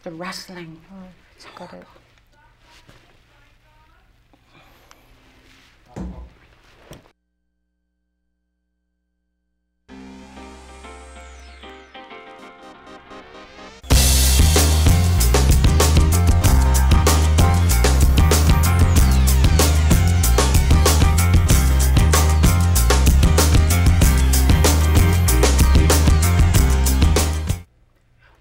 the rustling. Oh, got it.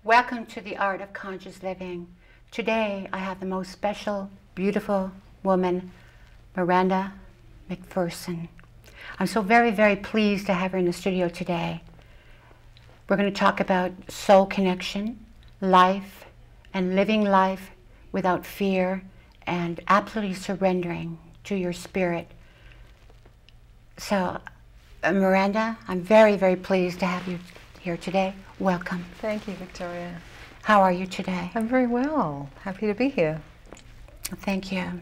Welcome to the Art of Conscious Living. Today I have the most special, beautiful woman, Miranda Macpherson. I'm so very, very pleased to have her in the studio today. We're going to talk about soul connection, life, and living life without fear, and absolutely surrendering to your spirit. So, Miranda, I'm very, very pleased to have you here today. Welcome. Thank you, Victoria. How are you today? I'm very well. Happy to be here. Thank you.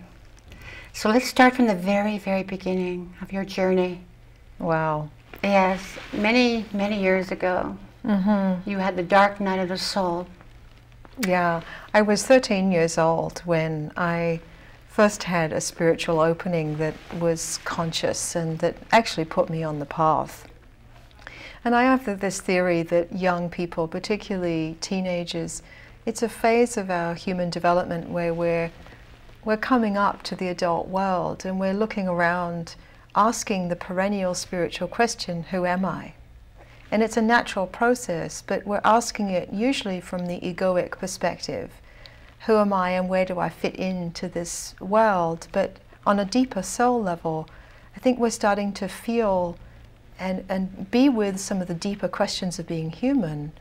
So let's start from the very, very beginning of your journey. Wow. Yes, many, many years ago, you had the dark night of the soul. Yeah, I was 13 years old when I first had a spiritual opening that was conscious and that actually put me on the path. And I have this theory that young people, particularly teenagers, it's a phase of our human development where we're coming up to the adult world and we're looking around asking the perennial spiritual question, who am I? And it's a natural process, but we're asking it usually from the egoic perspective. Who am I and where do I fit into this world? But on a deeper soul level, I think we're starting to feel and be with some of the deeper questions of being human.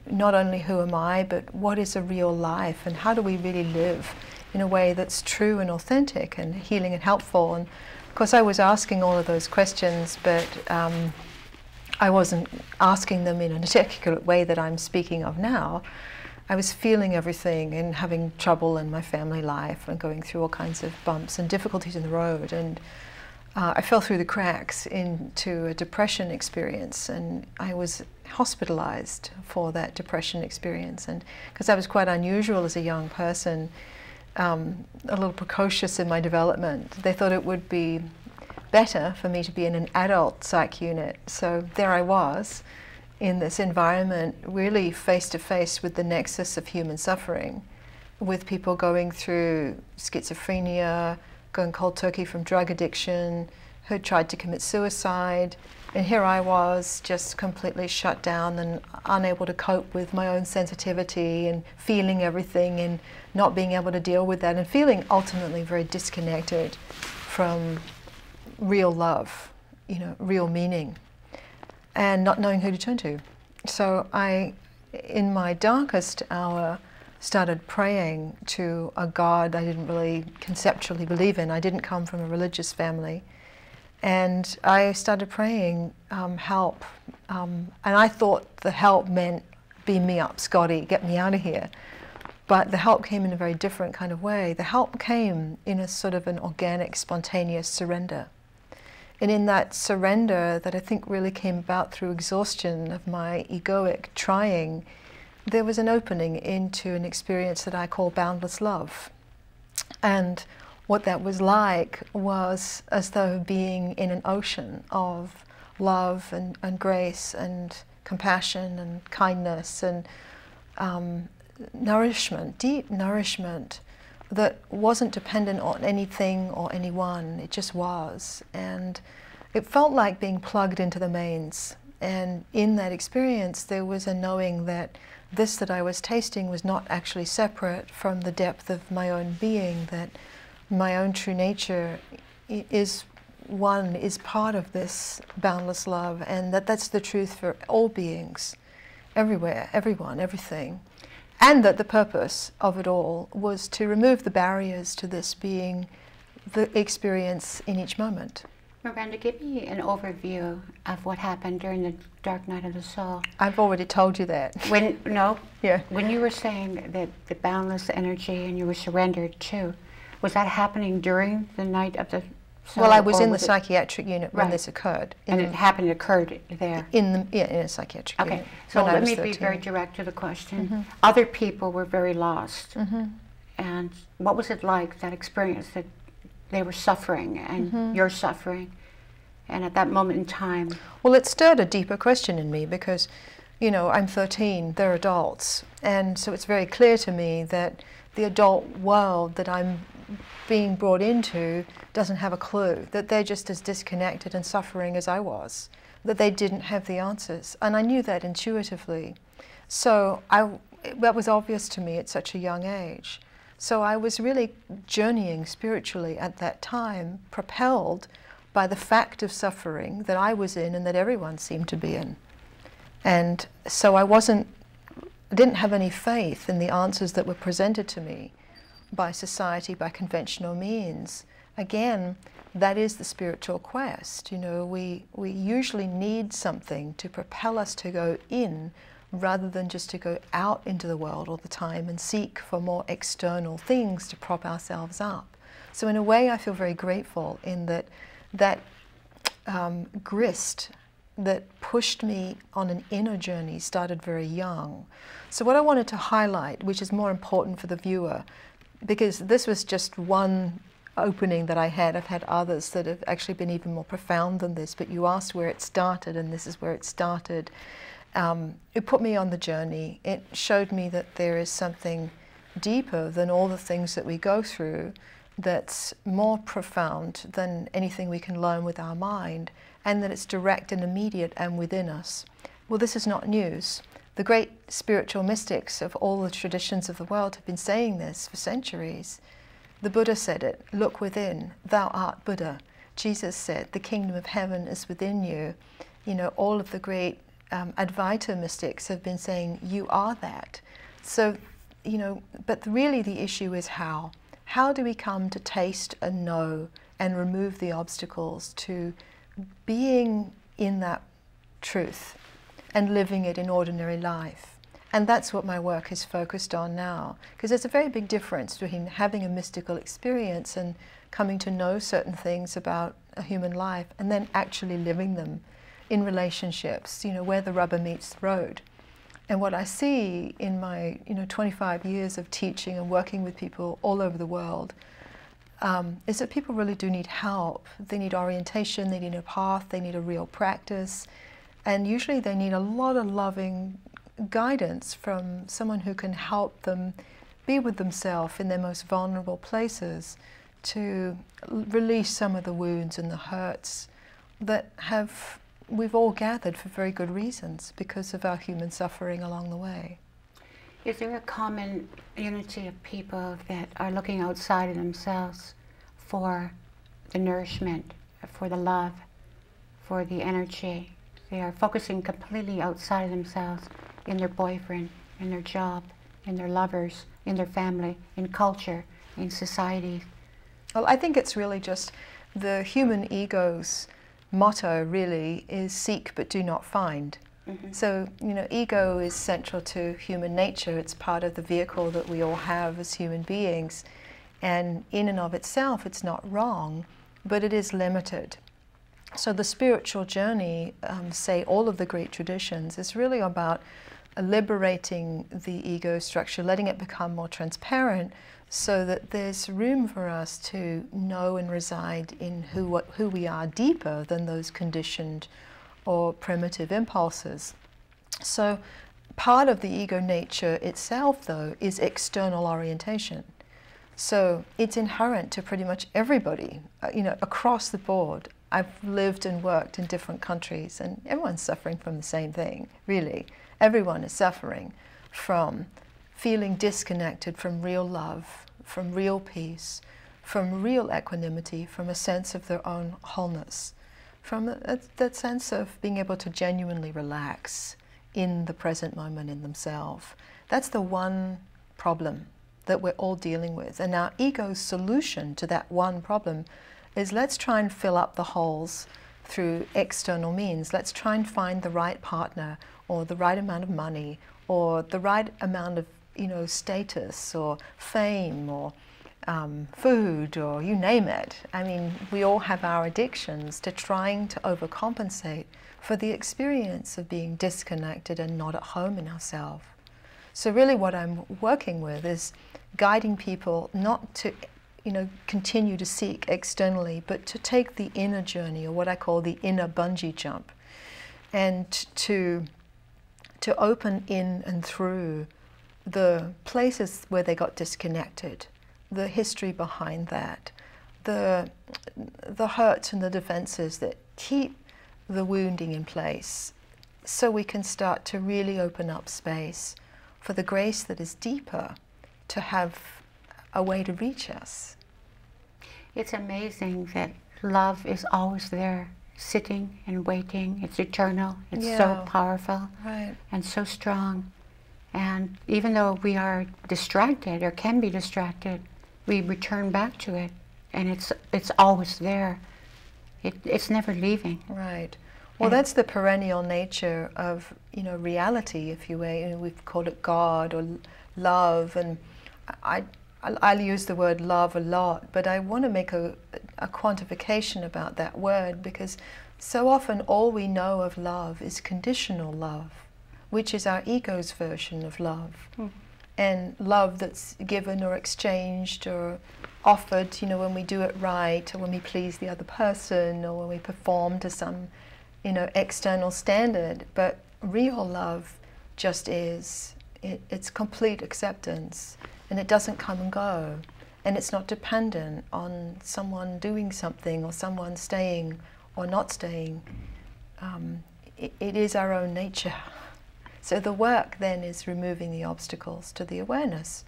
Not only who am I, but what is a real life and how do we really live in a way that's true and authentic and healing and helpful. And of course I was asking all of those questions, but I wasn't asking them in an articulate way that I'm speaking of now. I was feeling everything and having trouble in my family life and going through all kinds of bumps and difficulties in the road. And I fell through the cracks into a depression experience, and I was hospitalized for that depression experience. And because I was quite unusual as a young person, a little precocious in my development, they thought it would be better for me to be in an adult psych unit. So there I was in this environment, really face to face with the nexus of human suffering, with people going through schizophrenia, going cold turkey from drug addiction, who tried to commit suicide. And here I was, just completely shut down and unable to cope with my own sensitivity and feeling everything and not being able to deal with that and feeling ultimately very disconnected from real love, you know, real meaning, and not knowing who to turn to. So I, in my darkest hour, started praying to a God I didn't really conceptually believe in. I didn't come from a religious family. And I started praying, help. And I thought the help meant, beam me up, Scotty, get me out of here. But the help came in a very different kind of way. The help came in a sort of an organic, spontaneous surrender. And in that surrender that I think really came about through exhaustion of my egoic trying, there was an opening into an experience that I call boundless love. And what that was like was as though being in an ocean of love and grace and compassion and kindness and nourishment, deep nourishment that wasn't dependent on anything or anyone. It just was. And it felt like being plugged into the mains. And in that experience, there was a knowing that this that I was tasting was not actually separate from the depth of my own being, that my own true nature is part of this boundless love, and that's the truth for all beings, everywhere, everyone, everything. And that the purpose of it all was to remove the barriers to this being the experience in each moment. Miranda, give me an overview of what happened during the dark night of the soul. I've already told you that. When you were saying that the boundless energy and you were surrendered to, was that happening during the night of the So, well, I was or in the psychiatric unit when right. this occurred. And it occurred there? In a psychiatric unit. Okay, so let me be 13. very direct to the question. Mm-hmm. Other people were very lost. Mm-hmm. And what was it like, that experience that they were suffering and Mm-hmm. you're suffering? And at that moment in time? Well, it stirred a deeper question in me because, you know, I'm 13, they're adults. And so it's very clear to me that the adult world that I'm being brought into doesn't have a clue, that they're just as disconnected and suffering as I was, that they didn't have the answers. And I knew that intuitively. So that was obvious to me at such a young age. So I was really journeying spiritually at that time, propelled by the fact of suffering that I was in and that everyone seemed to be in. And so I didn't have any faith in the answers that were presented to me by society, by conventional means. Again, that is the spiritual quest. You know, we usually need something to propel us to go in rather than just to go out into the world all the time and seek for more external things to prop ourselves up. So in a way, I feel very grateful in that grist that pushed me on an inner journey started very young. So what I wanted to highlight, which is more important for the viewer, because this was just one opening that I had. I've had others that have actually been even more profound than this, but you asked where it started, and this is where it started. It put me on the journey. It showed me that there is something deeper than all the things that we go through, that's more profound than anything we can learn with our mind, and that it's direct and immediate and within us. Well, this is not news. The great spiritual mystics of all the traditions of the world have been saying this for centuries. The Buddha said it, look within, thou art Buddha. Jesus said, the kingdom of heaven is within you. You know, all of the great Advaita mystics have been saying, you are that. So, you know, but really the issue is how. How do we come to taste and know and remove the obstacles to being in that truth and living it in ordinary life? And that's what my work is focused on now, because there's a very big difference between having a mystical experience and coming to know certain things about a human life and then actually living them in relationships, you know, where the rubber meets the road. And what I see in my 25 years of teaching and working with people all over the world is that people really do need help. They need orientation, they need a path, they need a real practice, and usually they need a lot of loving guidance from someone who can help them be with themselves in their most vulnerable places, to release some of the wounds and the hurts that we've all gathered for very good reasons because of our human suffering along the way. Is there a common unity of people that are looking outside of themselves for the nourishment, for the love, for the energy? They are focusing completely outside of themselves, in their boyfriend, in their job, in their lovers, in their family, in culture, in society. Well, I think it's really just the human ego's motto really is seek but do not find. Mm-hmm. So, you know, ego is central to human nature. It's part of the vehicle that we all have as human beings. And in and of itself, it's not wrong, but it is limited. So the spiritual journey, say all of the great traditions, is really about liberating the ego structure, letting it become more transparent so that there's room for us to know and reside in who we are deeper than those conditioned or primitive impulses. So part of the ego nature itself, though, is external orientation. So it's inherent to pretty much everybody, across the board. I've lived and worked in different countries, and everyone's suffering from the same thing, really. Everyone is suffering from feeling disconnected from real love, from real peace, from real equanimity, from a sense of their own wholeness, from that sense of being able to genuinely relax in the present moment in themselves. That's the one problem that we're all dealing with. And our ego's solution to that one problem is, let's try and fill up the holes through external means. Let's try and find the right partner, or the right amount of money, or the right amount of status or fame, or food, or you name it. I mean, we all have our addictions to trying to overcompensate for the experience of being disconnected and not at home in ourselves. So really what I'm working with is guiding people not to, continue to seek externally, but to take the inner journey, or what I call the inner bungee jump, and to open in and through the places where they got disconnected, the history behind that, the hurts and the defenses that keep the wounding in place, so we can start to really open up space for the grace that is deeper to have a way to reach us. It's amazing that love is always there, sitting and waiting. It's eternal. It's so powerful, right, and so strong. And even though we are distracted, or can be distracted, we return back to it, and it's always there. It's never leaving. Right. Well, that's the perennial nature of, reality, if you will. We've called it God or love, and I'll use the word love a lot, but I want to make a quantification about that word, because so often all we know of love is conditional love, which is our ego's version of love. And love that's given or exchanged or offered, when we do it right, or when we please the other person, or when we perform to some external standard. But real love just is. It's complete acceptance, and it doesn't come and go, and it's not dependent on someone doing something or someone staying or not staying. It is our own nature. So the work then is removing the obstacles to the awareness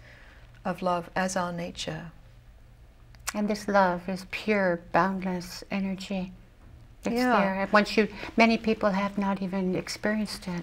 of love as our nature. And this love is pure, boundless energy. It's there. Once many people have not even experienced it.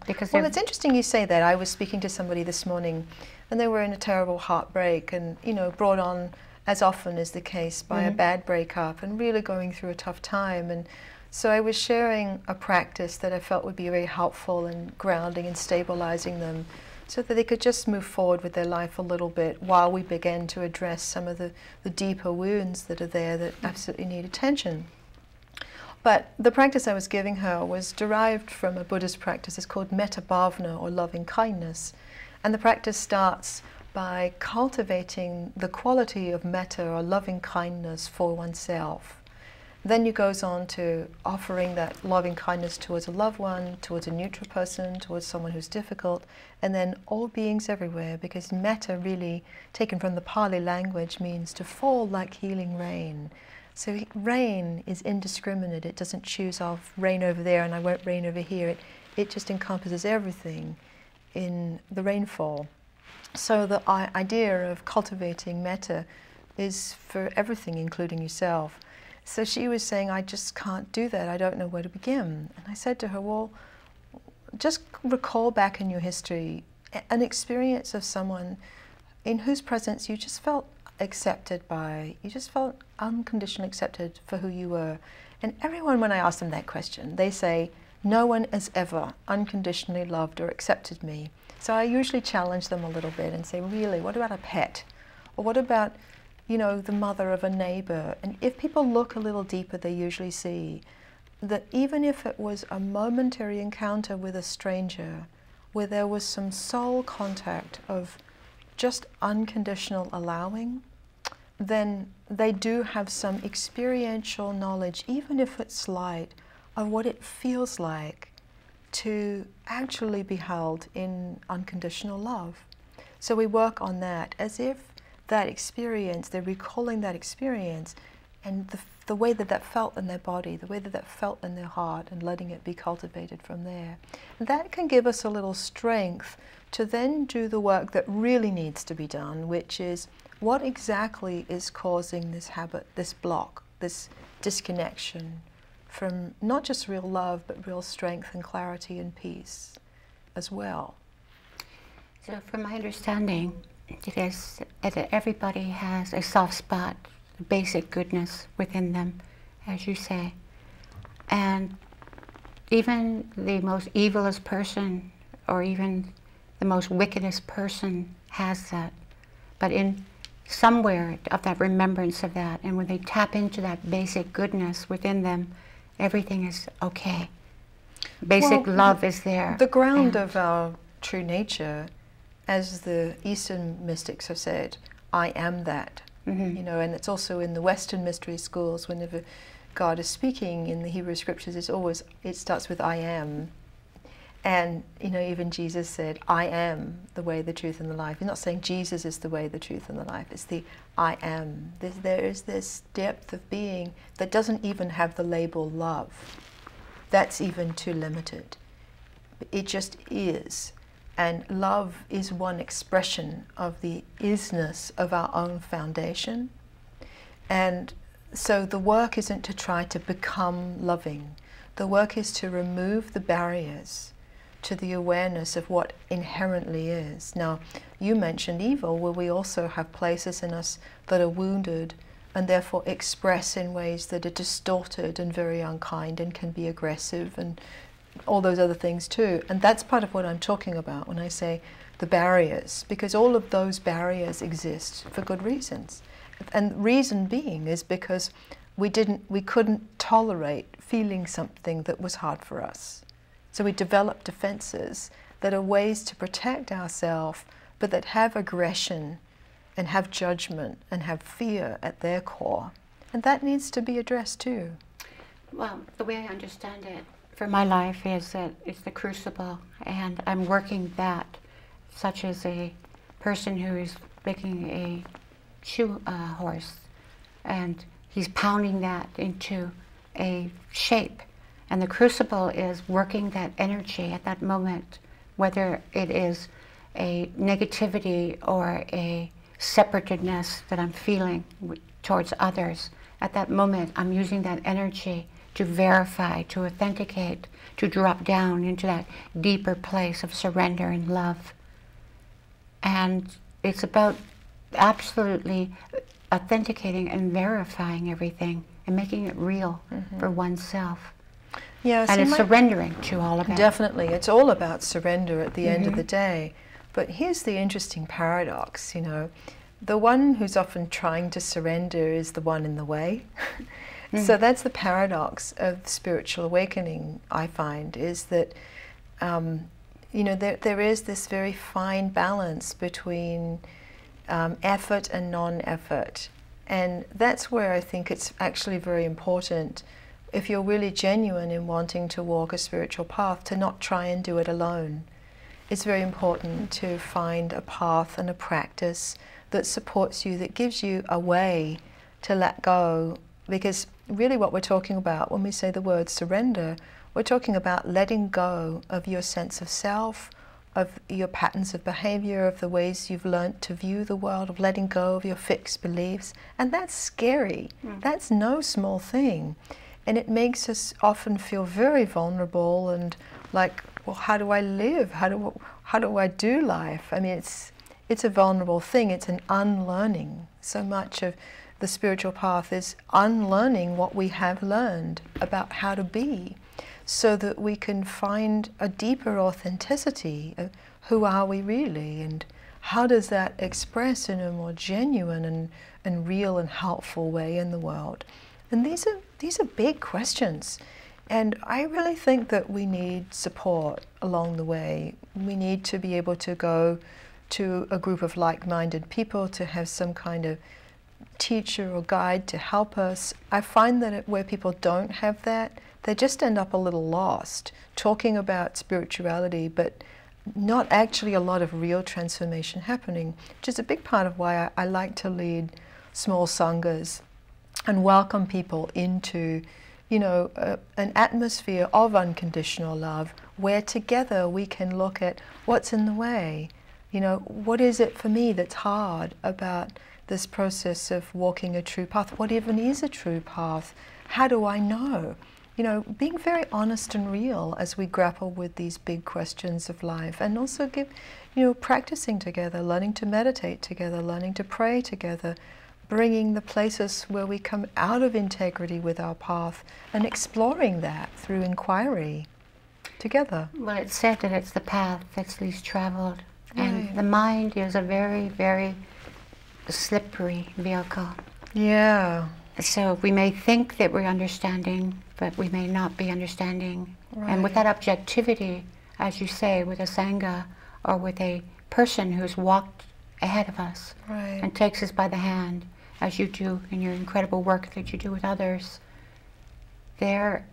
Because well, it's interesting you say that. I was speaking to somebody this morning, and they were in a terrible heartbreak, and brought on, as often is the case, by a bad breakup, and really going through a tough time. And so I was sharing a practice that I felt would be very helpful in grounding and stabilizing them, so that they could just move forward with their life a little bit while we begin to address some of the deeper wounds that are there that absolutely need attention. But the practice I was giving her was derived from a Buddhist practice. It's called metta bhavana, or loving kindness. And the practice starts by cultivating the quality of metta, or loving kindness, for oneself. Then it goes on to offering that loving kindness towards a loved one, towards a neutral person, towards someone who's difficult, and then all beings everywhere, because metta, really taken from the Pali language, means to fall like healing rain. So rain is indiscriminate. It doesn't choose off rain over there and I won't rain over here. It just encompasses everything in the rainfall. So the idea of cultivating metta is for everything, including yourself. So she was saying, I just can't do that. I don't know where to begin. And I said to her, well, just recall back in your history an experience of someone in whose presence you just felt accepted by, you just felt unconditionally accepted for who you were. And everyone, when I ask them that question, they say, no one has ever unconditionally loved or accepted me. So I usually challenge them a little bit and say, really, what about a pet? Or what about, the mother of a neighbor? And if people look a little deeper, they usually see that even if it was a momentary encounter with a stranger, where there was some soul contact of just unconditional allowing, then they do have some experiential knowledge, even if it's slight, of what it feels like to actually be held in unconditional love. So we work on that as if that experience, they're recalling that experience, and the way that that felt in their body, the way that that felt in their heart, and letting it be cultivated from there. And that can give us a little strength to then do the work that really needs to be done, which is what exactly is causing this habit, this block, this disconnection from not just real love, but real strength and clarity and peace as well. So from my understanding, it is that everybody has a soft spot, basic goodness within them, as you say. And even the most evilest person, or even the most wickedest person, has that. But in somewhere of that remembrance of that. And when they tap into that basic goodness within them, everything is okay. Basic love is there. The ground of our true nature, as the Eastern mystics have said, I am that. You know, and it's also in the Western mystery schools, whenever God is speaking in the Hebrew scriptures, it starts with I am. And, you know, even Jesus said, I am the way, the truth, and the life. He's not saying Jesus is the way, the truth, and the life. It's the I am. There is this depth of being that doesn't even have the label love. That's even too limited. It just is. And love is one expression of the isness of our own foundation. And so the work isn't to try to become loving. The work is to remove the barriers to the awareness of what inherently is. Now, you mentioned evil, where we also have places in us that are wounded and therefore express in ways that are distorted and very unkind and can be aggressive and all those other things too. And that's part of what I'm talking about when I say the barriers, because all of those barriers exist for good reasons. And reason being is because we couldn't tolerate feeling something that was hard for us. So we developed defenses that are ways to protect ourselves, but that have aggression and have judgment and have fear at their core. And that needs to be addressed too. Well, the way I understand it for my life is that it's the crucible, and I'm working that, such as a person who is making a shoe horse, and he's pounding that into a shape. And the crucible is working that energy at that moment, whether it is a negativity or a separatedness that I'm feeling towards others. At that moment, I'm using that energy to verify, to authenticate, to drop down into that deeper place of surrender and love. And it's about absolutely authenticating and verifying everything and making it real for oneself. Yeah, and it's surrendering to all of it. Definitely. It's all about surrender at the end of the day. But here's the interesting paradox, you know. The one who's often trying to surrender is the one in the way. So that's the paradox of spiritual awakening, I find, is that, you know, there is this very fine balance between effort and non-effort. And that's where I think it's actually very important, if you're really genuine in wanting to walk a spiritual path, to not try and do it alone. It's very important to find a path and a practice that supports you, that gives you a way to let go. Because really what we're talking about when we say the word surrender, we're talking about letting go of your sense of self, of your patterns of behavior, of the ways you've learned to view the world, of letting go of your fixed beliefs. And that's scary. That's no small thing. And it makes us often feel very vulnerable and like, well, how do I live? How do I do life? I mean, it's a vulnerable thing. It's an unlearning. So much of the spiritual path is unlearning what we have learned about how to be, so that we can find a deeper authenticity of who are we really, and how does that express in a more genuine and real and helpful way in the world. And these are big questions. And I really think that we need support along the way. We need to be able to go to a group of like-minded people, to have some kind of teacher or guide to help us. I find that where people don't have that, they just end up a little lost, talking about spirituality, but not actually a lot of real transformation happening, which is a big part of why I like to lead small sanghas and welcome people into, you know, an atmosphere of unconditional love, where together we can look at what's in the way. You know, what is it for me that's hard about this process of walking a true path? What even is a true path? How do I know? You know, being very honest and real as we grapple with these big questions of life, and also practicing together, learning to meditate together, learning to pray together, bringing the places where we come out of integrity with our path and exploring that through inquiry together. Well, it's said that it's the path that's least traveled. Right. And the mind is a very, very slippery vehicle. Yeah. So we may think that we're understanding, but we may not be understanding. Right. And with that objectivity, as you say, with a Sangha or with a person who's walked ahead of us Right. and takes us by the hand, as you do in your incredible work that you do with others, there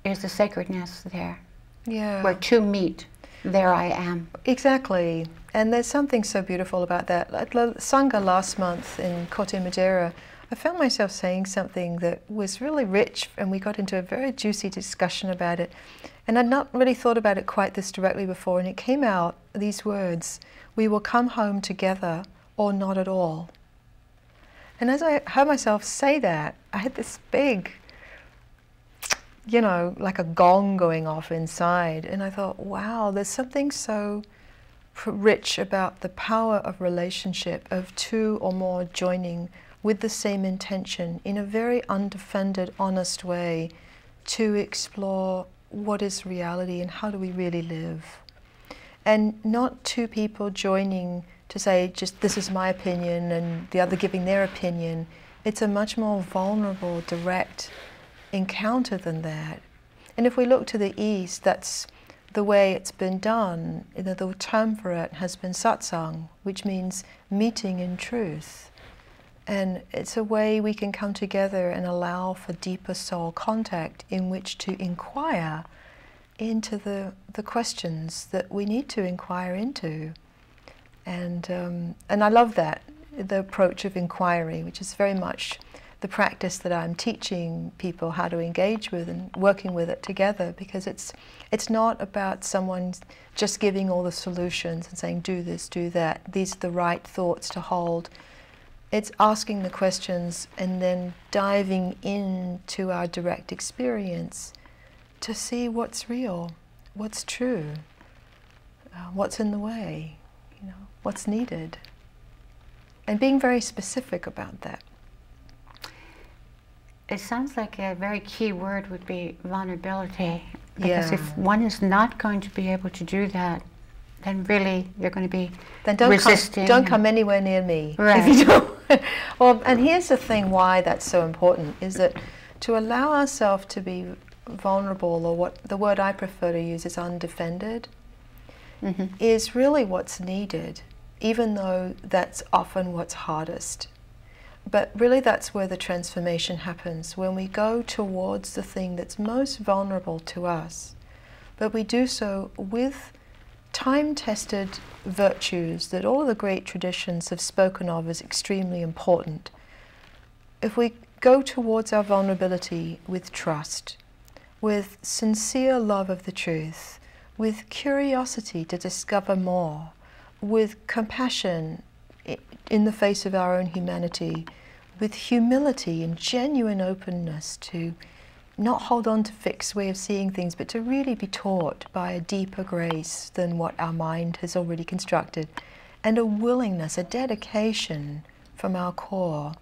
is a sacredness there. Yeah. Where two meet, there I am. Exactly. And there's something so beautiful about that. At the Sangha last month in Cote Madeira, I found myself saying something that was really rich, and we got into a very juicy discussion about it. And I'd not really thought about it quite this directly before, and it came out, these words, "We will come home together or not at all." And as I heard myself say that, I had this big, you know, like a gong going off inside. And I thought, wow, there's something so rich about the power of relationship, of two or more joining with the same intention in a very undefended, honest way to explore what is reality and how do we really live. And not two people joining to say, just this is my opinion and the other giving their opinion. It's a much more vulnerable, direct encounter than that. And if we look to the East, that's the way it's been done. The term for it has been satsang, which means meeting in truth. And it's a way we can come together and allow for deeper soul contact in which to inquire into the questions that we need to inquire into. And I love that, the approach of inquiry, which is very much the practice that I'm teaching people how to engage with and working with it together, because it's not about someone just giving all the solutions and saying, do this, do that, these are the right thoughts to hold. It's asking the questions and then diving into our direct experience to see what's real, what's true, what's in the way, you know, what's needed. And being very specific about that. It sounds like a very key word would be vulnerability. Because Yeah. if one is not going to be able to do that, then really they're going to be Then don't resisting. don't come anywhere near me. Right. If you don't. Well, and here's the thing why that's so important, is that to allow ourselves to be vulnerable, or what the word I prefer to use is undefended, is really what's needed, even though that's often what's hardest. But really that's where the transformation happens, when we go towards the thing that's most vulnerable to us, but we do so with time-tested virtues that all of the great traditions have spoken of as extremely important. If we go towards our vulnerability with trust, with sincere love of the truth, with curiosity to discover more, with compassion in the face of our own humanity, with humility and genuine openness to not hold on to fixed way of seeing things, but to really be taught by a deeper grace than what our mind has already constructed, and a willingness, a dedication from our core,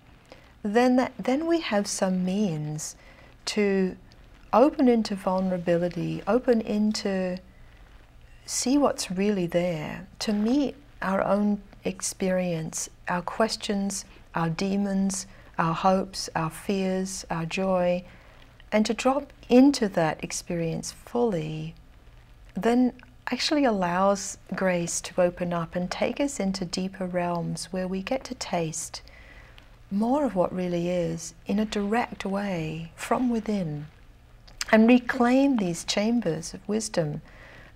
then we have some means to open into vulnerability, open into see what's really there, to meet our own experience, our questions, our demons, our hopes, our fears, our joy, and to drop into that experience fully, then actually allows grace to open up and take us into deeper realms where we get to taste more of what really is in a direct way from within, and reclaim these chambers of wisdom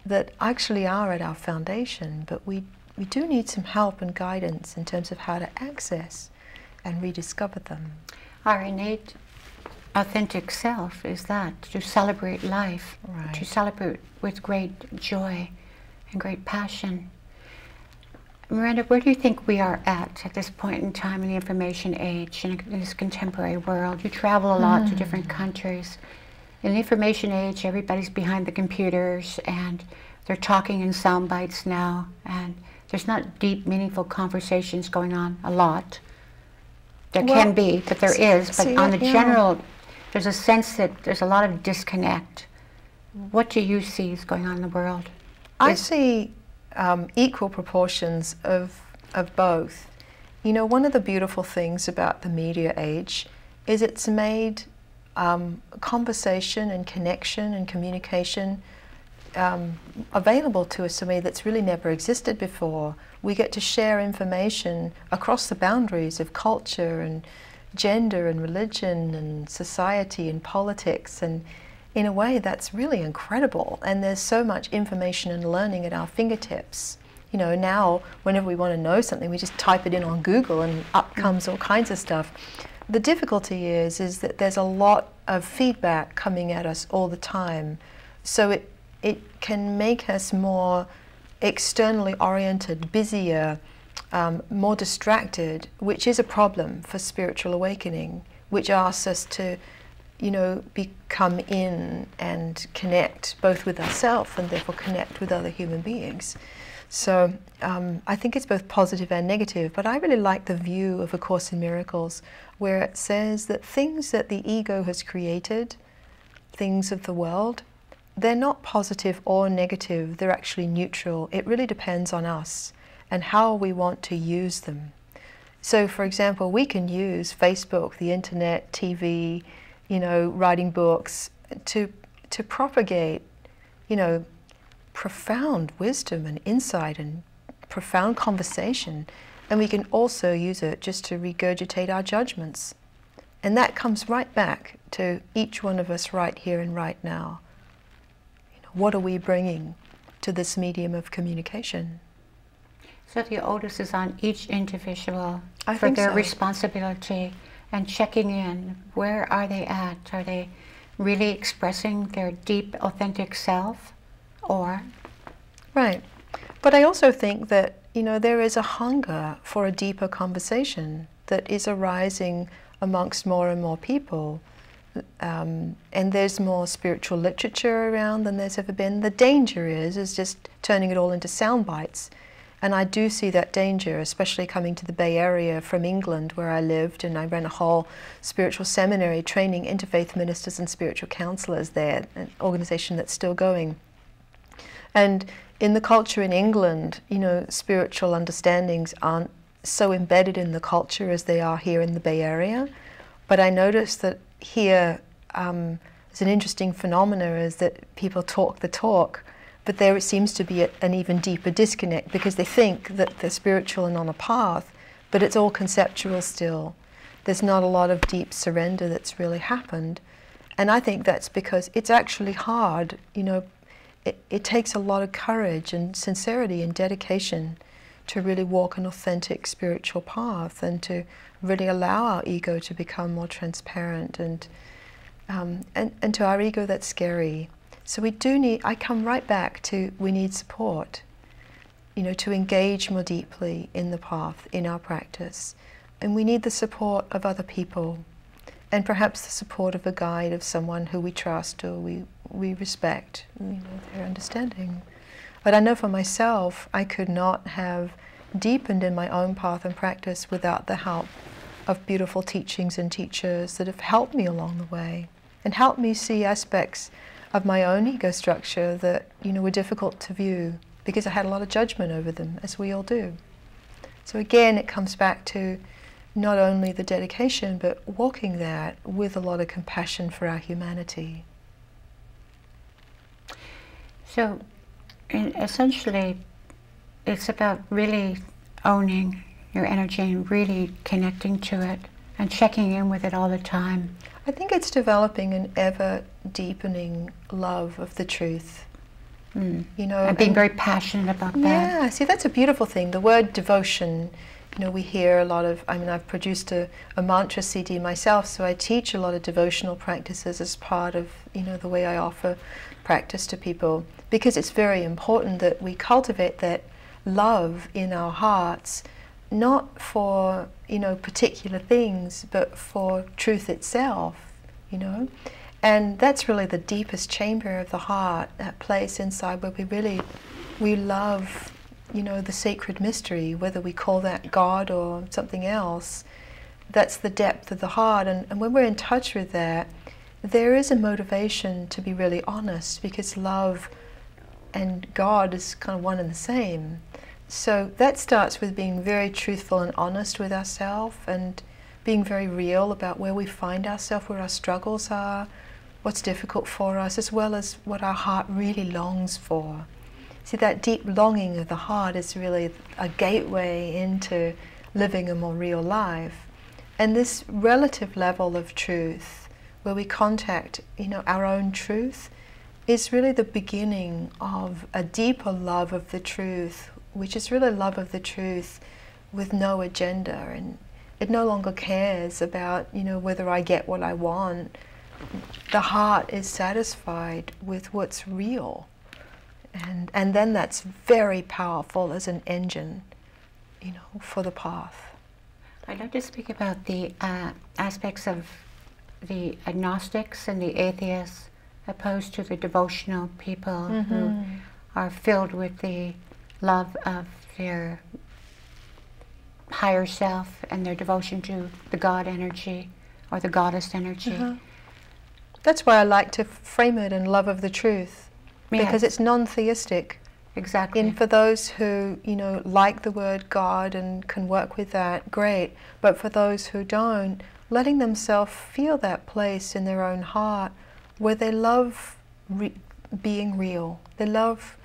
that actually are at our foundation, but we do need some help and guidance in terms of how to access and rediscover them. Our innate authentic self is that, to celebrate life, Right. to celebrate with great joy and great passion. Miranda, where do you think we are at this point in time in the information age, in this contemporary world? You travel a lot to different countries. In the information age, everybody's behind the computers and they're talking in sound bites now, and there's not deep, meaningful conversations going on a lot. There can be, but there is. But on the general, there's a sense that there's a lot of disconnect. What do you see is going on in the world? I see equal proportions of both. you know, one of the beautiful things about the media age is it's made conversation and connection and communication available to us in a way that's really never existed before. We get to share information across the boundaries of culture and gender and religion and society and politics, and in a way that's really incredible. And there's so much information and learning at our fingertips. You know, now whenever we want to know something, we just type it in on Google and up comes all kinds of stuff. The difficulty is that there's a lot of feedback coming at us all the time. So it can make us more externally oriented, busier, more distracted, which is a problem for spiritual awakening, which asks us to, you know, become in and connect both with ourselves and therefore connect with other human beings. So I think it's both positive and negative, but I really like the view of A Course in Miracles, where it says that things that the ego has created, things of the world, they're not positive or negative, they're actually neutral. It really depends on us and how we want to use them. So for example, we can use Facebook, the internet, TV, you know, writing books to propagate, you know, profound wisdom and insight and profound conversation, and we can also use it just to regurgitate our judgments. And that comes right back to each one of us right here and right now. You know, what are we bringing to this medium of communication? So the onus is on each individual I for think their so. responsibility and checking in. Where are they at? Are they really expressing their deep, authentic self? Or? Right. But I also think that, you know, there is a hunger for a deeper conversation that is arising amongst more and more people. And there's more spiritual literature around than there's ever been. The danger is just turning it all into sound bites. And I do see that danger, especially coming to the Bay Area from England, where I lived, and I ran a whole spiritual seminary training interfaith ministers and spiritual counselors there, an organization that's still going. And in the culture in England, you know, spiritual understandings aren't so embedded in the culture as they are here in the Bay Area. But I noticed that here, it's an interesting phenomenon is that people talk the talk, but there seems to be an even deeper disconnect because they think that they're spiritual and on a path, but it's all conceptual still. There's not a lot of deep surrender that's really happened. And I think that's because it's actually hard, you know. It takes a lot of courage and sincerity and dedication to really walk an authentic spiritual path and to really allow our ego to become more transparent, and to our ego that's scary. So we do need, I come right back to, we need support, you know, to engage more deeply in the path, in our practice. And we need the support of other people, and perhaps the support of a guide, of someone who we trust or we respect, you know, their understanding. But I know for myself, I could not have deepened in my own path and practice without the help of beautiful teachings and teachers that have helped me along the way and helped me see aspects of my own ego structure that, you know, were difficult to view because I had a lot of judgment over them, as we all do. So again, it comes back to not only the dedication, but walking that with a lot of compassion for our humanity. So essentially, it's about really owning your energy and really connecting to it and checking in with it all the time. I think it's developing an ever-deepening love of the truth. You know, And being very passionate about that. Yeah, see, that's a beautiful thing. The word devotion, you know, we hear a lot of, I mean, I've produced a mantra CD myself, so I teach a lot of devotional practices as part of, you know, the way I offer practice to people, because it's very important that we cultivate that love in our hearts, not for, you know, particular things, but for truth itself, you know. And that's really the deepest chamber of the heart, that place inside where we love, you know, the sacred mystery, whether we call that God or something else. That's the depth of the heart. And when we're in touch with that, there is a motivation to be really honest, because love and God is kind of one and the same. So that starts with being very truthful and honest with ourselves, and being very real about where we find ourselves, where our struggles are, what's difficult for us, as well as what our heart really longs for. See, that deep longing of the heart is really a gateway into living a more real life. And this relative level of truth, where we contact, our own truth, is really the beginning of a deeper love of the truth, which is really love of the truth with no agenda. And it no longer cares about, whether I get what I want. The heart is satisfied with what's real. And then that's very powerful as an engine, for the path. I'd like to speak about the aspects of the agnostics and the atheists opposed to the devotional people who are filled with the love of their higher self and their devotion to the God energy or the goddess energy. That's why I like to frame it in love of the truth, because it's non-theistic. Exactly. And for those who, like the word God and can work with that, great. But for those who don't, letting themselves feel that place in their own heart where they love being real. They love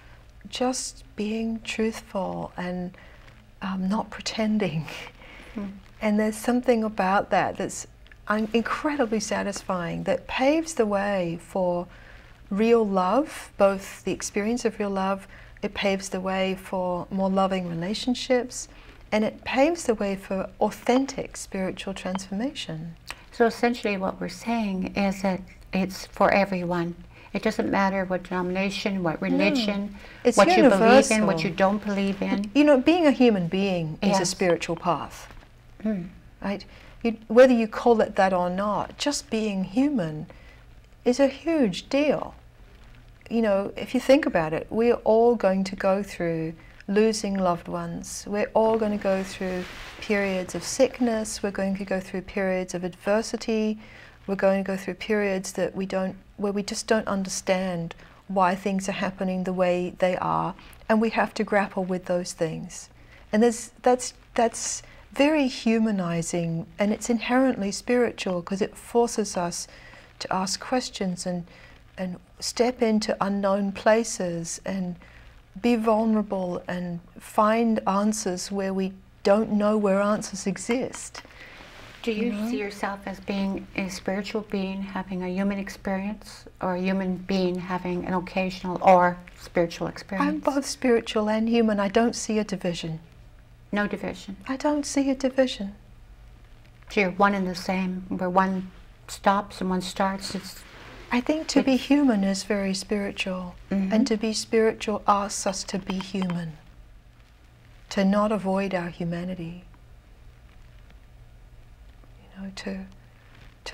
just being truthful and not pretending. And there's something about that that's incredibly satisfying, that paves the way for real love, both the experience of real love. It paves the way for more loving relationships, and it paves the way for authentic spiritual transformation. So essentially what we're saying is that it's for everyone. It doesn't matter what denomination, what religion, what you believe in, what you don't believe in. Being a human being is a spiritual path. Right? Whether you call it that or not, just being human is a huge deal. If you think about it, we're all going to go through losing loved ones. We're all going to go through periods of sickness. We're going to go through periods of adversity. We're going to go through periods where we just don't understand why things are happening the way they are, and we have to grapple with those things. And that's very humanizing, and it's inherently spiritual, because it forces us to ask questions and step into unknown places and be vulnerable and find answers where we don't know where answers exist. Do you see yourself as being a spiritual being having a human experience, or a human being having an occasional or spiritual experience? I'm both spiritual and human. I don't see a division. No division? I don't see a division. So you're one and the same, where one stops and one starts? I think to be human is very spiritual, and to be spiritual asks us to be human, to not avoid our humanity, to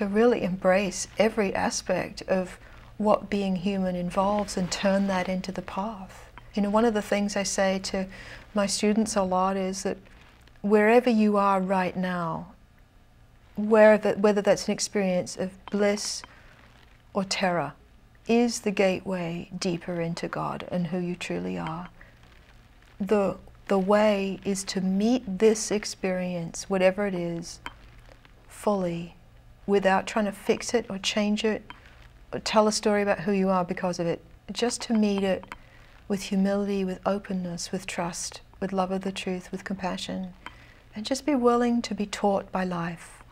really embrace every aspect of what being human involves and turn that into the path. One of the things I say to my students a lot is that wherever you are right now, whether that's an experience of bliss or terror, is the gateway deeper into God and who you truly are. The way is to meet this experience, whatever it is, fully, without trying to fix it or change it or tell a story about who you are because of it. Just to meet it with humility, with openness, with trust, with love of the truth, with compassion, and just be willing to be taught by life.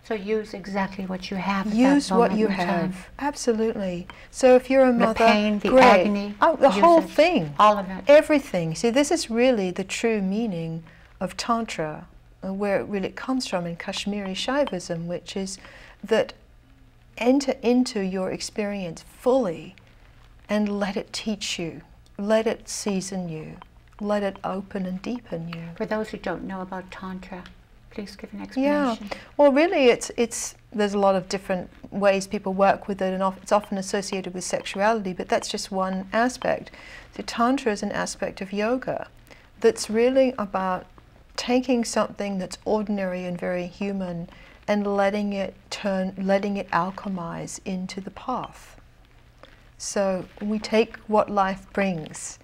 So use exactly what you have. Use what you have. Absolutely. So if you're a mother, the pain, the great. agony, the whole thing, all of it, everything. See, this is really the true meaning of Tantra, where it really comes from in Kashmiri Shaivism, which is that enter into your experience fully and let it teach you, let it season you, let it open and deepen you. For those who don't know about Tantra, please give an explanation. Yeah, well, really, there's a lot of different ways people work with it, and it's often associated with sexuality, but that's just one aspect. So Tantra is an aspect of yoga that's really about taking something that's ordinary and very human and letting it alchemize into the path. So we take what life brings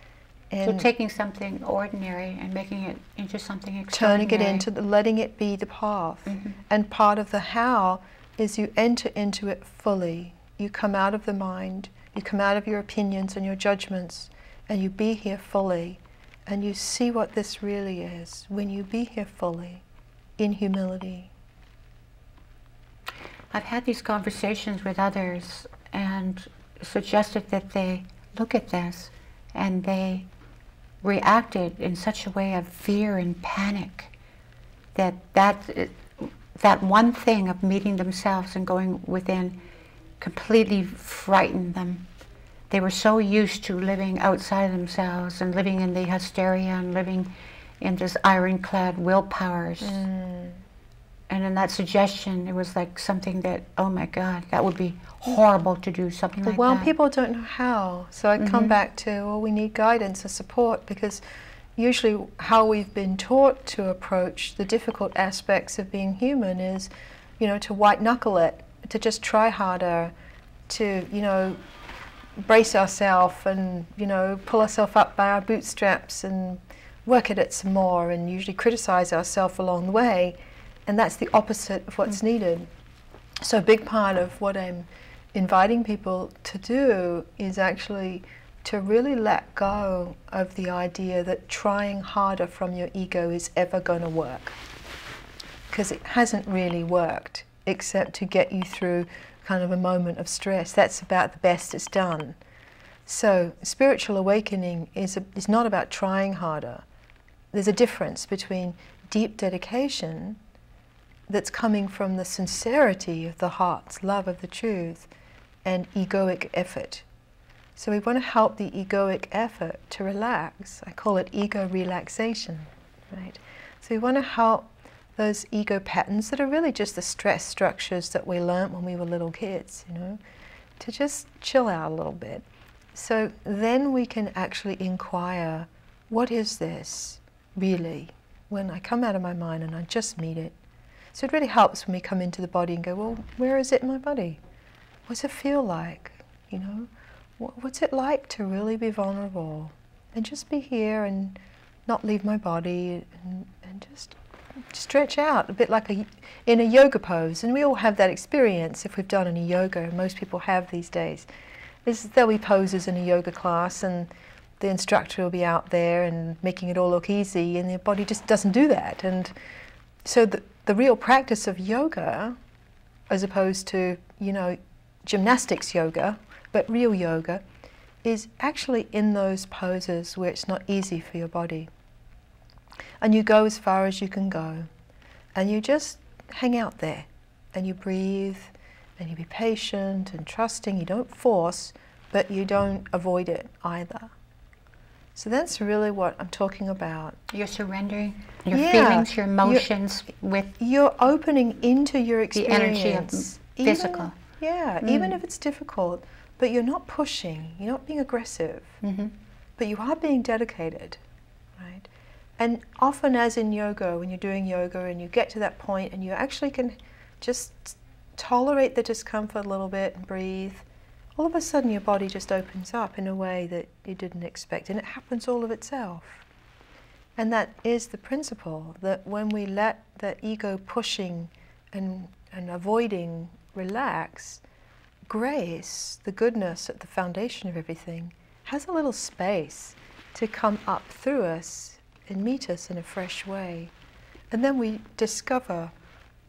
And so taking something ordinary and making it into something extraordinary. turning it into, letting it be the path. And part of the how is you enter into it fully. You come out of the mind, you come out of your opinions and your judgments, and you be here fully. And you see what this really is when you be here fully, in humility. I've had these conversations with others and suggested that they look at this, and they reacted in such a way of fear and panic that one thing of meeting themselves and going within completely frightened them. They were so used to living outside of themselves and living in the hysteria and living in this ironclad willpowers. And in that suggestion, it was like something that, oh my God, that would be horrible to do something like Well, that. people don't know how. So I come back to, well, we need guidance and support, because usually how we've been taught to approach the difficult aspects of being human is, you know, to white knuckle it, to just try harder, to, you know, brace ourselves and, you know, pull ourselves up by our bootstraps and work at it some more, and usually criticize ourselves along the way. And that's the opposite of what's needed. So a big part of what I'm inviting people to do is actually to really let go of the idea that trying harder from your ego is ever going to work. Because it hasn't really worked, except to get you through kind of a moment of stress. That's about the best it's done. So spiritual awakening is not about trying harder. There's a difference between deep dedication that's coming from the sincerity of the heart's love of the truth and egoic effort. So we want to help the egoic effort to relax. I call it ego relaxation, right? So we want to help those ego patterns that are really just the stress structures that we learnt when we were little kids, you know, to just chill out a little bit. So then we can actually inquire, what is this really? When I come out of my mind and I just meet it. So it really helps when we come into the body and go, well, where is it in my body? What's it feel like? You know, what's it like to really be vulnerable and just be here and not leave my body and just stretch out a bit like in a yoga pose. And we all have that experience if we've done any yoga. Most people have these days. There'll be poses in a yoga class and the instructor will be out there and making it all look easy, and the body just doesn't do that. And so the real practice of yoga, as opposed to, you know, gymnastics yoga, but real yoga, is actually in those poses where it's not easy for your body. And you go as far as you can go. And you just hang out there. And you breathe, and you be patient and trusting. You don't force, but you don't avoid it either. So that's really what I'm talking about. You're surrendering your feelings, your emotions with... You're opening into your experience. The energy of physical. Even if it's difficult. But you're not pushing, you're not being aggressive. But you are being dedicated, right? And often, as in yoga, when you're doing yoga and you get to that point and you actually can just tolerate the discomfort a little bit and breathe, all of a sudden your body just opens up in a way that you didn't expect, and it happens all of itself. And that is the principle, that when we let the ego pushing and avoiding relax, grace, the goodness at the foundation of everything, has a little space to come up through us and meet us in a fresh way. And then we discover,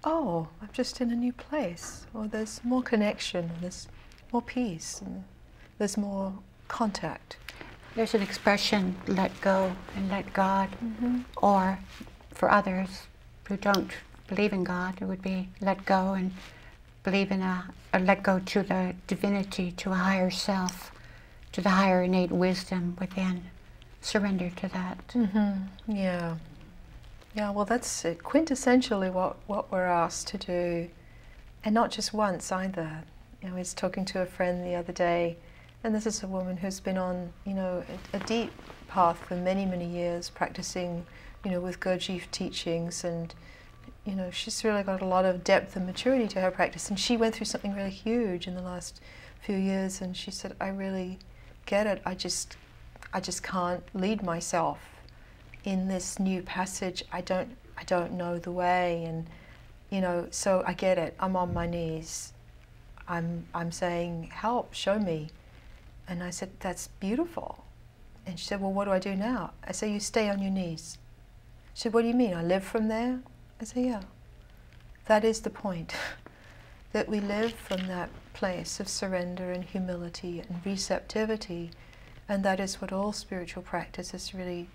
oh, I'm just in a new place, or there's more connection, or there's more peace, and there's more contact. There's an expression, let go and let God, or for others who don't believe in God, it would be let go and believe in let go to the divinity, to a higher self, to the higher innate wisdom within. Surrender to that. Yeah, well, that's quintessentially what we're asked to do, and not just once either. I was talking to a friend the other day, and this is a woman who's been on, you know, a deep path for many, many years, practicing, you know, with Gurdjieff teachings, and, you know, she's really got a lot of depth and maturity to her practice, and she went through something really huge in the last few years, and she said, I really get it. I just can't lead myself in this new passage. I don't know the way, and you know, so I get it. I'm on my knees. I'm saying, help, show me. And I said, that's beautiful. And she said, well, what do I do now? I said, you stay on your knees. She said, what do you mean? I live from there? I said, yeah. That is the point. That we live from that place of surrender and humility and receptivity. And that is what all spiritual practice is really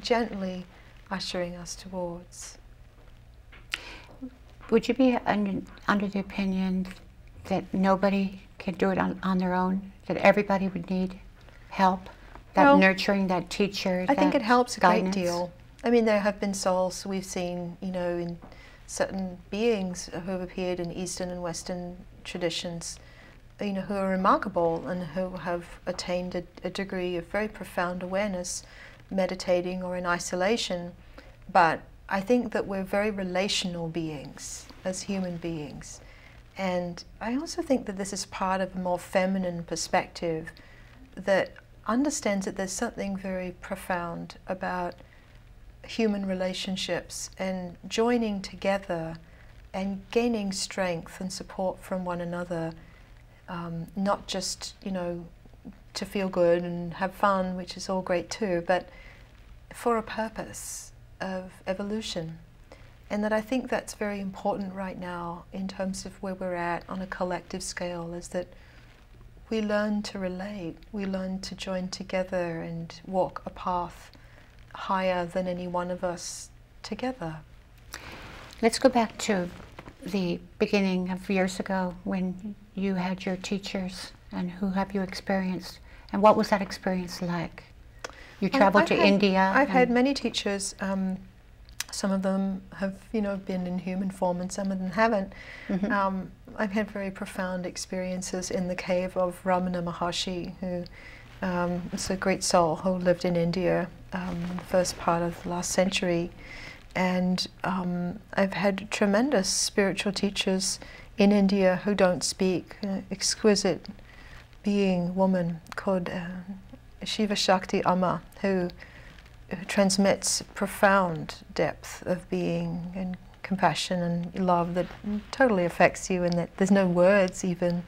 gently ushering us towards. Would you be under the opinion that nobody can do it on their own? That everybody would need help? That Well, nurturing, that teacher? I think it helps a guidance? great deal. I mean, there have been souls we've seen, you know, in certain beings who have appeared in Eastern and Western traditions, you know, who are remarkable and who have attained a degree of very profound awareness, meditating or in isolation. But I think that we're very relational beings as human beings. And I also think that this is part of a more feminine perspective that understands that there's something very profound about human relationships and joining together and gaining strength and support from one another, not just, you know, to feel good and have fun, which is all great too, but for a purpose of evolution. And that I think that's very important right now in terms of where we're at on a collective scale, is that we learn to relate, we learn to join together and walk a path higher than any one of us together. Let's go back to the beginning of years ago when you had your teachers, and who have you experienced? And what was that experience like? You traveled to India. I've had many teachers. Some of them have, you know, been in human form, and some of them haven't. Mm-hmm. I've had very profound experiences in the cave of Ramana Maharshi, who is a great soul who lived in India in the first part of the last century. And I've had tremendous spiritual teachers in India who don't speak, exquisite being, woman called Shiva Shakti Amma, who transmits profound depth of being and compassion and love that totally affects you, and that there's no words even,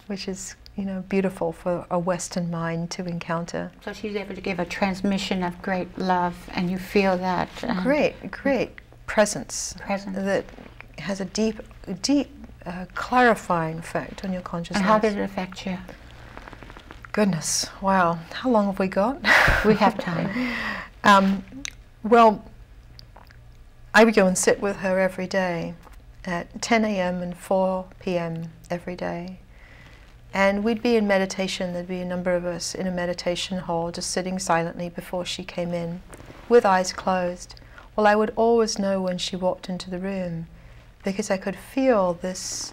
which is, you know, beautiful for a Western mind to encounter. So she's able to give a transmission of great love, and you feel that great presence that has a deep clarifying effect on your consciousness. And how did it affect you? Goodness, wow! How long have we got? We have time. Well, I would go and sit with her every day at 10 a.m. and 4 p.m. every day. And we'd be in meditation. There'd be a number of us in a meditation hall just sitting silently before she came in, with eyes closed. Well, I would always know when she walked into the room, because I could feel this,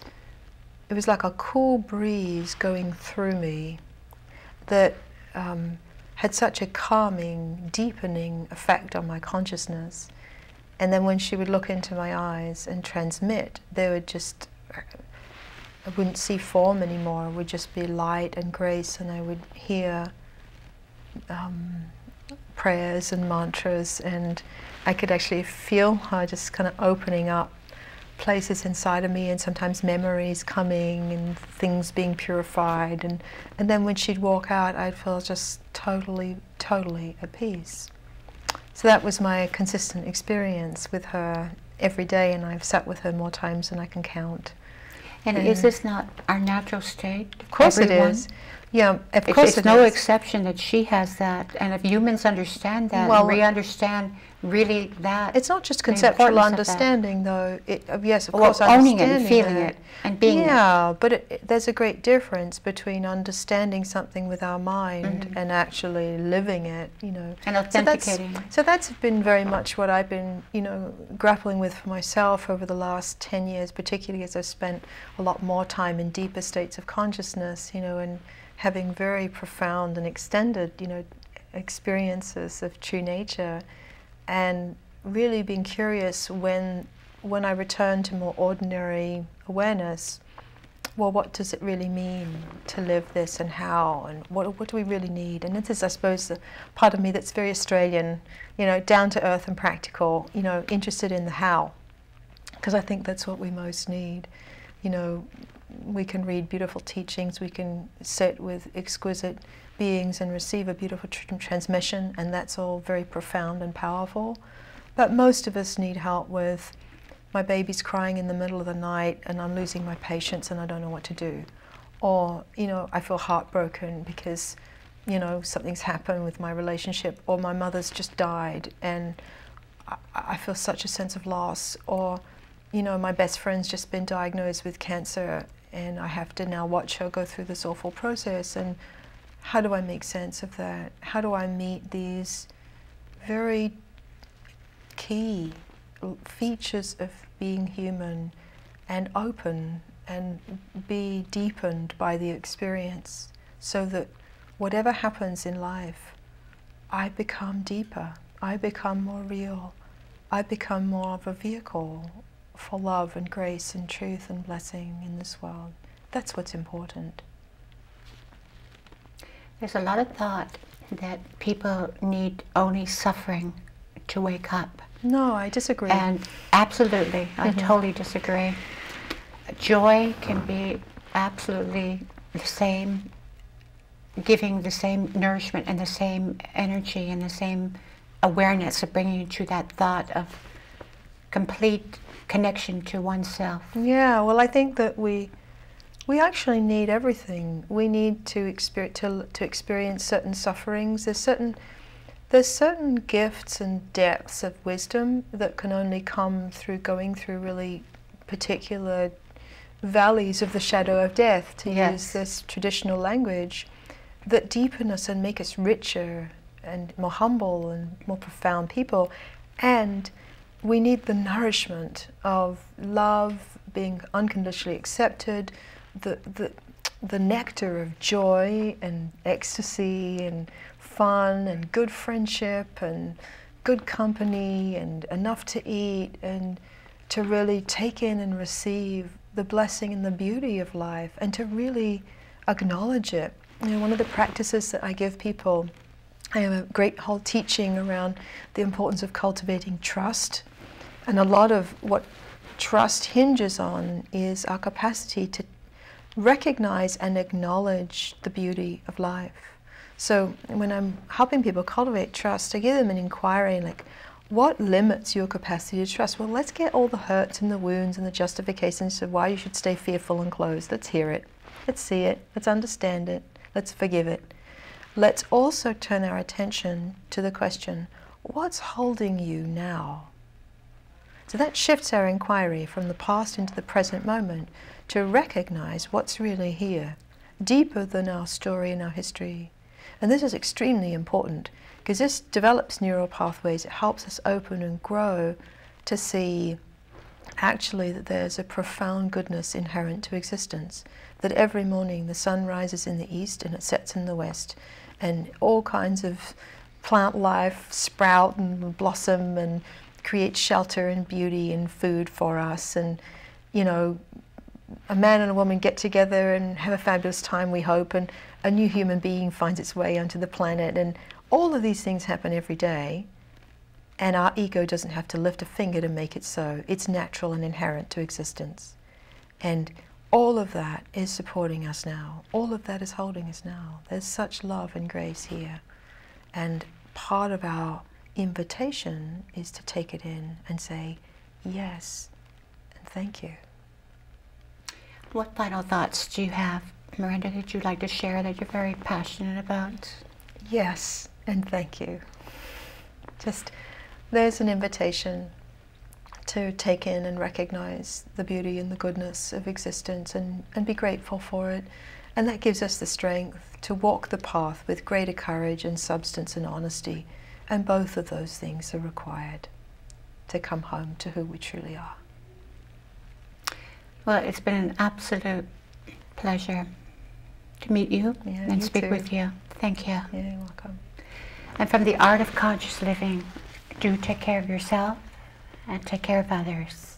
it was like a cool breeze going through me that had such a calming, deepening effect on my consciousness. And then when she would look into my eyes and transmit, there would just, I wouldn't see form anymore. It would just be light and grace, and I would hear prayers and mantras, and I could actually feel her just kind of opening up places inside of me, and sometimes memories coming and things being purified, and then when she'd walk out, I'd feel just totally at peace. So that was my consistent experience with her every day, and I've sat with her more times than I can count. And is this not our natural state? Of course Everyone? it is. Yeah, of course it's no exception that she has that, and if humans understand that, well, and we understand really that. It's not just conceptual understanding, though. Yes, of course, owning it and feeling it and being it. Yeah, but there's a great difference between understanding something with our mind and actually living it, you know. And authenticating. So that's been very much what I've been, you know, grappling with for myself over the last 10 years, particularly as I've spent a lot more time in deeper states of consciousness, you know, and having very profound and extended, you know, experiences of true nature, and really being curious when I return to more ordinary awareness, well, what does it really mean to live this, and how, and what do we really need? And this is, I suppose, the part of me that's very Australian, you know, down to earth and practical, you know, interested in the how, because I think that's what we most need. You know, we can read beautiful teachings, we can sit with exquisite beings and receive a beautiful transmission, and that's all very profound and powerful. But most of us need help with, my baby's crying in the middle of the night and I'm losing my patience and I don't know what to do. Or, you know, I feel heartbroken because, you know, something's happened with my relationship, or my mother's just died and I feel such a sense of loss. Or, you know, my best friend's just been diagnosed with cancer and I have to now watch her go through this awful process. And how do I make sense of that? How do I meet these very key features of being human and open and be deepened by the experience, so that whatever happens in life, I become deeper, I become more real, I become more of a vehicle for love and grace and truth and blessing in this world. That's what's important. There's a lot of thought that people need only suffering to wake up. No, I disagree. And absolutely, I totally disagree. Joy can be absolutely the same, giving the same nourishment and the same energy and the same awareness of bringing you to that thought of complete connection to oneself. Yeah, well, I think that we actually need everything. We need to experience certain sufferings. There's certain gifts and depths of wisdom that can only come through going through really particular valleys of the shadow of death, to use this traditional language, that deepen us and make us richer and more humble and more profound people. And we need the nourishment of love, being unconditionally accepted, the nectar of joy and ecstasy and fun and good friendship and good company and enough to eat, and to really take in and receive the blessing and the beauty of life, and to really acknowledge it. You know, one of the practices that I give people, I have a great whole teaching around the importance of cultivating trust, and a lot of what trust hinges on is our capacity to recognize and acknowledge the beauty of life. So when I'm helping people cultivate trust, I give them an inquiry like, what limits your capacity to trust? Well, let's get all the hurts and the wounds and the justifications of why you should stay fearful and closed. Let's hear it. Let's see it. Let's understand it. Let's forgive it. Let's also turn our attention to the question, what's holding you now? So that shifts our inquiry from the past into the present moment, to recognize what's really here, deeper than our story and our history. And this is extremely important, because this develops neural pathways. It helps us open and grow to see actually that there's a profound goodness inherent to existence, that every morning the sun rises in the east and it sets in the west, and all kinds of plant life sprout and blossom and create shelter and beauty and food for us. And, you know, a man and a woman get together and have a fabulous time, we hope, and a new human being finds its way onto the planet. And all of these things happen every day, and our ego doesn't have to lift a finger to make it so. It's natural and inherent to existence. And all of that is supporting us now. All of that is holding us now. There's such love and grace here. And part of our invitation is to take it in and say, yes, and thank you. What final thoughts do you have, Miranda, that you'd like to share that you're very passionate about? Yes, and thank you. Just, there's an invitation to take in and recognize the beauty and the goodness of existence, and be grateful for it. And that gives us the strength to walk the path with greater courage and substance and honesty. And both of those things are required to come home to who we truly are. Well, it's been an absolute pleasure to meet you and speak with you. Thank you. Yeah, you're welcome. And from the Art of Conscious Living, do take care of yourself and take care of others.